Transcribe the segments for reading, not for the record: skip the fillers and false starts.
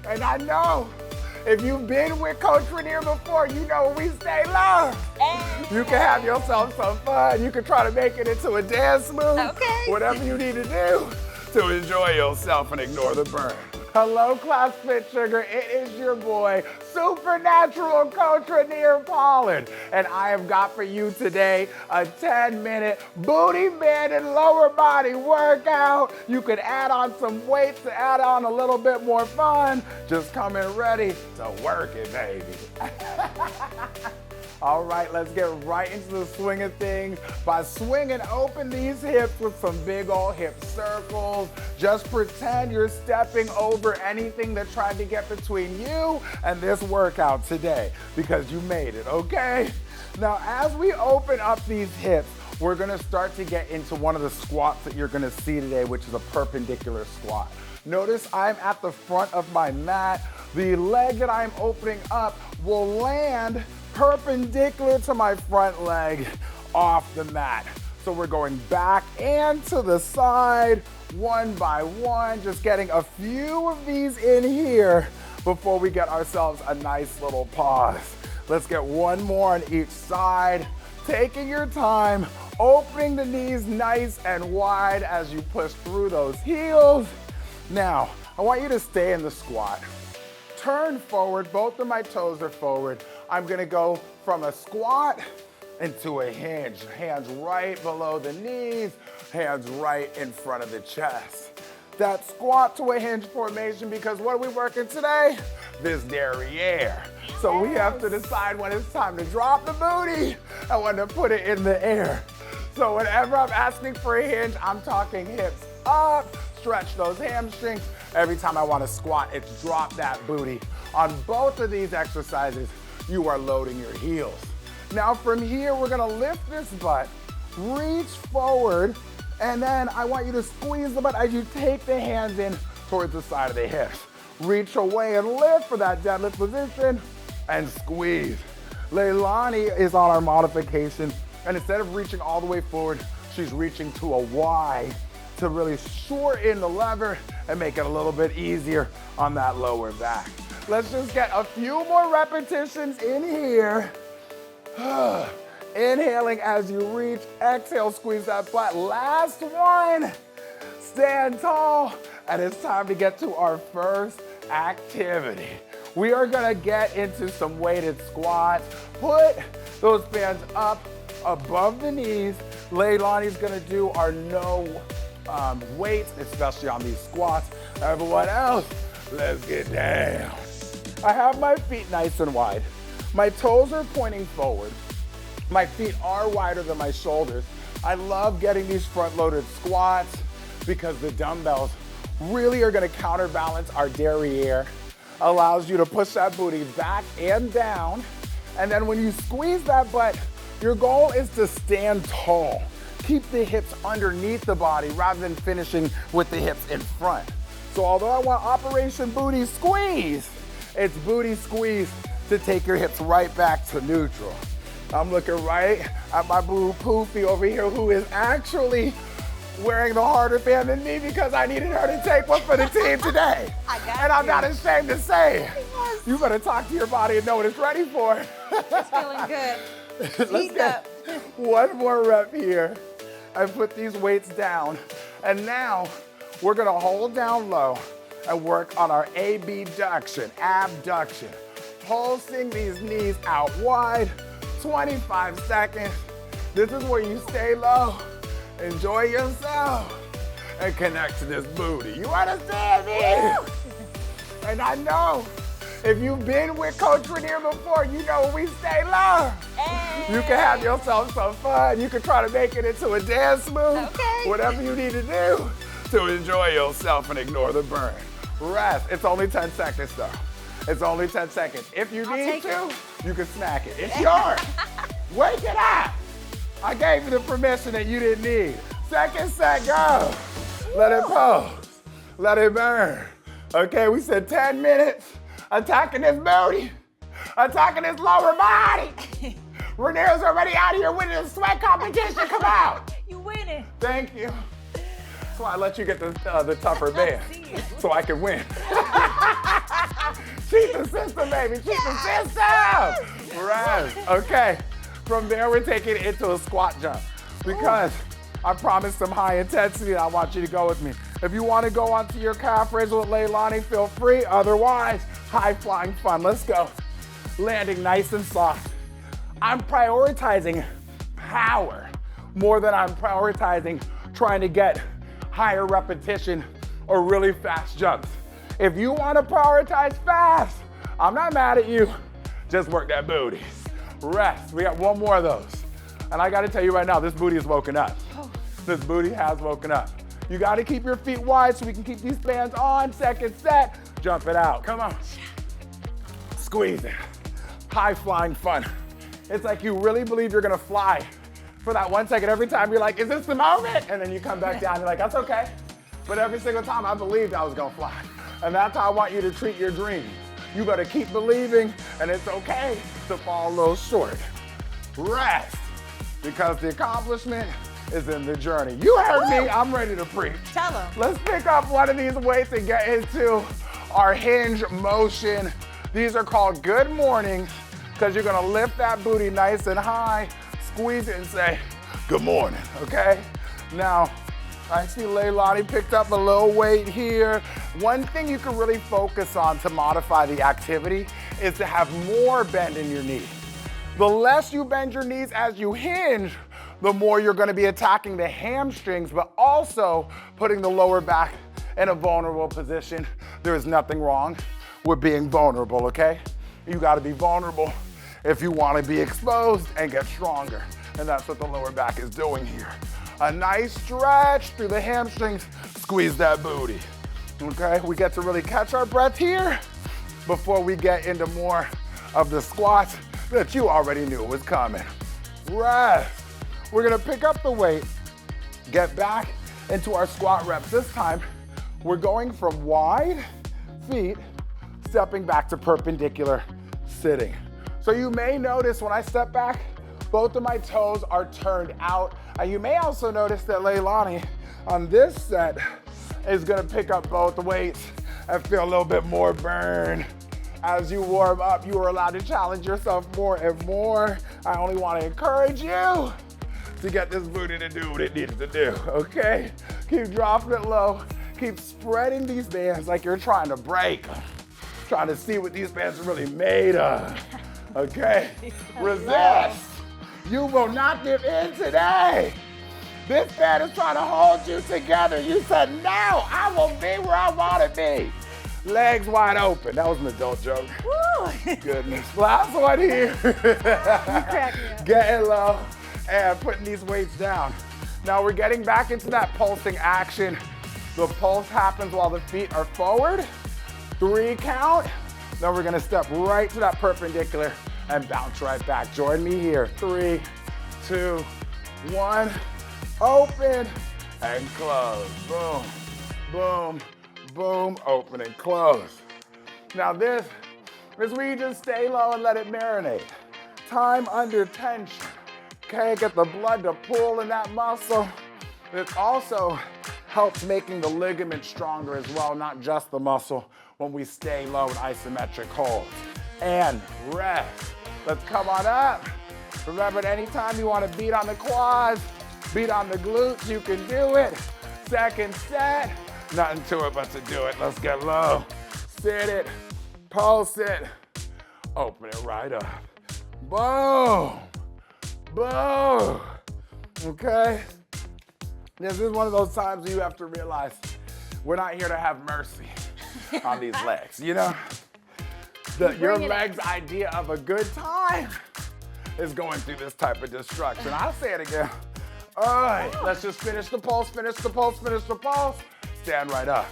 And I know if you've been with Coach Raneir before, you know we stay low. You can have yourself some fun. You can try to make it into a dance move. Okay. Whatever you need to do to enjoy yourself and ignore the burn. Hello, Class Fitsugar. It is your boy, Supernatural Coach Raneir Pollard. And I have got for you today a 10-minute booty band and lower body workout. You can add on some weights to add on a little bit more fun. Just come in ready to work it, baby. All right, let's get right into the swing of things. By swinging, open these hips with some big old hip circles. Just pretend you're stepping over anything that tried to get between you and this workout today, because you made it, okay? Now, as we open up these hips, we're gonna start to get into one of the squats that you're gonna see today, which is a perpendicular squat. Notice I'm at the front of my mat. The leg that I'm opening up will land perpendicular to my front leg off the mat. So we're going back and to the side, one by one, just getting a few of these in here before we get ourselves a nice little pause. Let's get one more on each side, taking your time, opening the knees nice and wide as you push through those heels. Now, I want you to stay in the squat. Turn forward, both of my toes are forward. I'm gonna go from a squat into a hinge. Hands right below the knees, hands right in front of the chest. That squat to a hinge formation, because what are we working today? This derriere. So we have to decide when it's time to drop the booty and when to put it in the air. So whenever I'm asking for a hinge, I'm talking hips up, stretch those hamstrings. Every time I want to squat, it's drop that booty. On both of these exercises, you are loading your heels. Now from here, we're gonna lift this butt, reach forward, and then I want you to squeeze the butt as you take the hands in towards the side of the hips. Reach away and lift for that deadlift position, and squeeze. Leilani is on our modification, and instead of reaching all the way forward, she's reaching to a Y to really shorten the lever and make it a little bit easier on that lower back. Let's just get a few more repetitions in here. Inhaling as you reach, exhale, squeeze that butt. Last one, stand tall, and it's time to get to our first activity. We are gonna get into some weighted squats. Put those bands up above the knees. Leilani's gonna do our no weights, especially on these squats. Everyone else, let's get down. I have my feet nice and wide. My toes are pointing forward. My feet are wider than my shoulders. I love getting these front-loaded squats because the dumbbells really are gonna counterbalance our derriere. Allows you to push that booty back and down. And then when you squeeze that butt, your goal is to stand tall. Keep the hips underneath the body rather than finishing with the hips in front. So although I want Operation Booty Squeeze, it's booty squeeze to take your hips right back to neutral. I'm looking right at my boo Poofy over here, who is actually wearing the harder band than me because I needed her to take one for the team today. And I'm not ashamed to say, you better talk to your body and know what it's ready for. It's feeling good. Let's get one more rep here. I put these weights down, and now we're gonna hold down low and work on our abduction, pulsing these knees out wide, 25 seconds. This is where you stay low, enjoy yourself, and connect to this booty. You understand me? And I know if you've been with Coach Raneir before, you know we stay low. You can have yourself some fun. You can try to make it into a dance move. Okay. Whatever you need to do to enjoy yourself and ignore the burn. Rest. It's only 10 seconds though. It's only 10 seconds. If you need to, you can snack it. It's yours. Wake it up. I gave you the permission that you didn't need. Second set, go. Let it pose. Let it burn. Okay, we said 10 minutes. Attacking this booty. Attacking this lower body. Raneir's already out here winning the sweat competition. Come out. You winning. Thank you. That's why I let you get the tougher band, so I can win. system, baby. Cheat the system. Rest. Okay. From there, we're taking it into a squat jump because I promised some high intensity and I want you to go with me. If you want to go onto your calf raise with Leilani, feel free. Otherwise, high flying fun. Let's go. Landing nice and soft. I'm prioritizing power more than I'm prioritizing trying to get higher repetition or really fast jumps. If you want to prioritize fast, I'm not mad at you. Just work that booty. Rest. We got one more of those. And I got to tell you right now, this booty is woken up. This booty has woken up. You got to keep your feet wide so we can keep these bands on. Second set, jump it out. Come on. Squeeze it. High flying fun. It's like you really believe you're gonna fly for that 1 second. Every time you're like, is this the moment? And then you come back down, you're like, that's okay. But every single time I believed I was gonna fly. And that's how I want you to treat your dreams. You gotta keep believing, and it's okay to fall a little short. Rest, because the accomplishment is in the journey. You heard me, I'm ready to preach. Tell them. Let's pick up one of these weights and get into our hinge motion. These are called good mornings because you're gonna lift that booty nice and high, squeeze it and say, good morning, okay? Now, I see Leilani picked up a little weight here. One thing you can really focus on to modify the activity is to have more bend in your knee. The less you bend your knees as you hinge, the more you're gonna be attacking the hamstrings, but also putting the lower back in a vulnerable position. There is nothing wrong with being vulnerable, okay? You gotta be vulnerable if you wanna be exposed and get stronger. And that's what the lower back is doing here. A nice stretch through the hamstrings, squeeze that booty, okay? We get to really catch our breath here before we get into more of the squats that you already knew was coming. Rest. We're gonna pick up the weight, get back into our squat reps. This time, we're going from wide feet, stepping back to perpendicular sitting. So you may notice when I step back, both of my toes are turned out. And you may also notice that Leilani on this set is gonna pick up both weights and feel a little bit more burn. As you warm up, you are allowed to challenge yourself more and more. I only wanna encourage you to get this booty to do what it needs to do, okay? Keep dropping it low. Keep spreading these bands like you're trying to break them. Trying to see what these bands are really made of, okay? Resist. You will not give in today. This band is trying to hold you together. You said, no, I will be where I want to be. Legs wide open. That was an adult joke. Woo. Goodness. Last one here. Getting low and putting these weights down. Now we're getting back into that pulsing action. The pulse happens while the feet are forward. 3 count. Then we're gonna step right to that perpendicular and bounce right back. Join me here. 3, 2, 1. Open and close. Boom, boom, boom. Open and close. Now this is where you just stay low and let it marinate. Time under tension. Okay, get the blood to pool in that muscle. It also helps making the ligament stronger as well, not just the muscle, when we stay low in isometric holds. And rest. Let's come on up. Remember, anytime you want to beat on the quads, beat on the glutes, you can do it. Second set, nothing to it but to do it. Let's get low. Sit it, pulse it, open it right up. Boom, boom. Okay? This is one of those times where you have to realize we're not here to have mercy on these legs, you know? Your leg's idea of a good time is going through this type of destruction. I'll say it again. All right, let's just finish the pulse, finish the pulse, finish the pulse. Stand right up.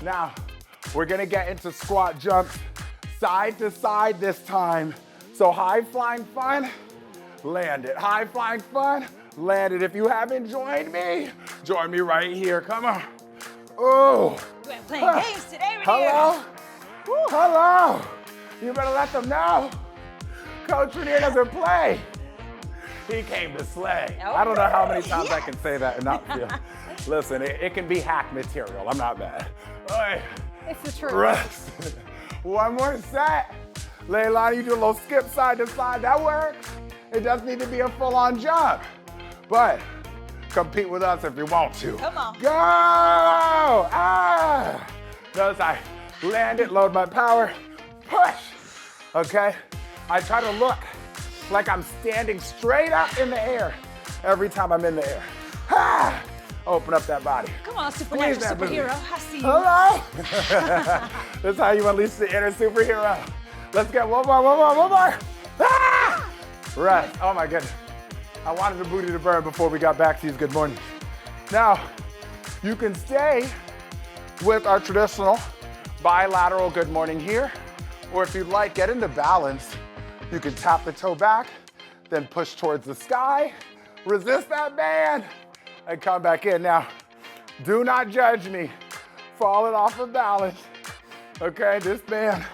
Now, we're gonna get into squat jumps, side to side this time. So high flying fun, land it. High flying fun, land it. If you haven't joined me, join me right here. Come on. Oh. We're playing games today, Raneir. Hello? Hello. You better let them know. Coach Raneir doesn't play. He came to slay. I don't know how many times I can say that and not feel. Listen, it can be hack material. I'm not mad. All right. It's the truth. Rest. One more set. Leilani, you do a little skip side to side. That works. It doesn't need to be a full-on jump. But compete with us if you want to. Come on. Go! Ah! Notice I land it, load my power, push. Okay? I try to look like I'm standing straight up in the air every time I'm in the air. Ah! Open up that body. Come on, supernatural superhero. I see you. Hello? This is how you unleash the inner superhero. Let's get one more. Ah! Rest. Oh my goodness. I wanted the booty to burn before we got back to these good mornings. Now, you can stay with our traditional bilateral good morning here, or if you'd like, get into balance. You can tap the toe back, then push towards the sky, resist that band, and come back in. Now, do not judge me falling off of balance. Okay, this band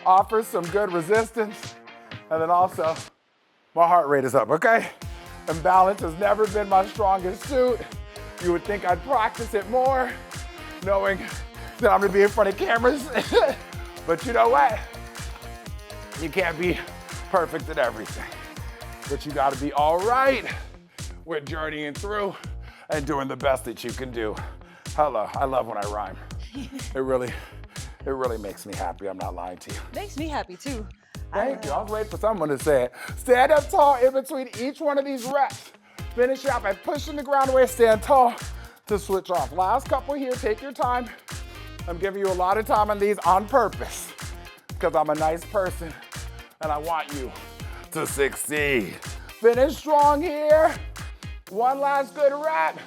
offers some good resistance, and then also my heart rate is up, okay? And balance has never been my strongest suit. You would think I'd practice it more, knowing that I'm gonna be in front of cameras. But you know what? You can't be perfect at everything. But you gotta be all right with journeying through and doing the best that you can do. Hello, I love when I rhyme. It really makes me happy, I'm not lying to you. Makes me happy too. Thank you, I was waiting for someone to say it. Stand up tall in between each one of these reps. Finish out by pushing the ground away, stand tall to switch off. Last couple here, take your time. I'm giving you a lot of time on these on purpose because I'm a nice person and I want you to succeed. Finish strong here. One last good rep.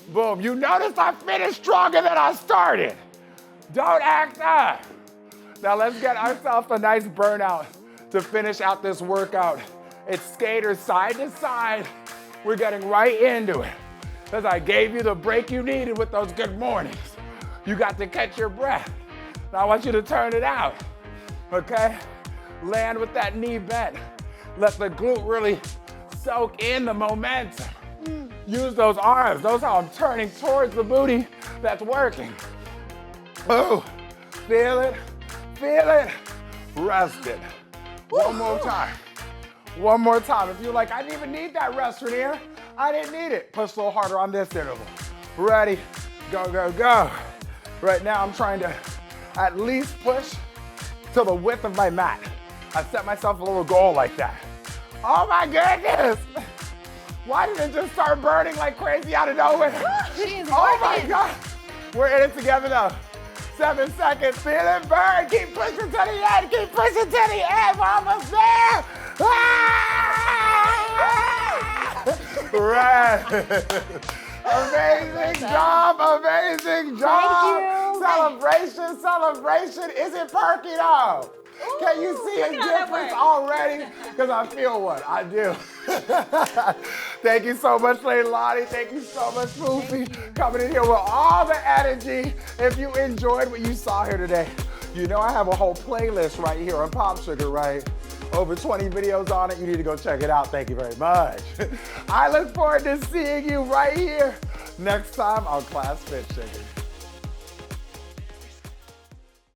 Boom, you notice I finished stronger than I started. Don't act up. Now let's get ourselves a nice burnout to finish out this workout. It's skaters side to side. We're getting right into it. Because I gave you the break you needed with those good mornings. You got to catch your breath. Now I want you to turn it out, okay? Land with that knee bent. Let the glute really soak in the momentum. Use those arms. Those how I'm turning towards the booty that's working. Oh, feel it. Feel it, rest it. One more time. One more time. If you're like, I didn't even need that rest, Raneir. I didn't need it. Push a little harder on this interval. Ready, go, go, go. Right now, I'm trying to at least push to the width of my mat. I set myself a little goal like that. Oh my goodness. Why did it just start burning like crazy out of nowhere? Oh my God. We're in it together now. 7 seconds, feel it burn. Keep pushing to the end, keep pushing to the end. We're almost there. Right. Amazing job, amazing job. Thank you. Celebration. Is it perky though? Can you see a difference already? Because I feel one, I do. Thank you so much, Leilani. Thank you so much, Poofy, coming in here with all the energy. If you enjoyed what you saw here today, you know I have a whole playlist right here on POPSUGAR, right? Over 20 videos on it. You need to go check it out. Thank you very much. I look forward to seeing you right here next time on Class Fitsugar.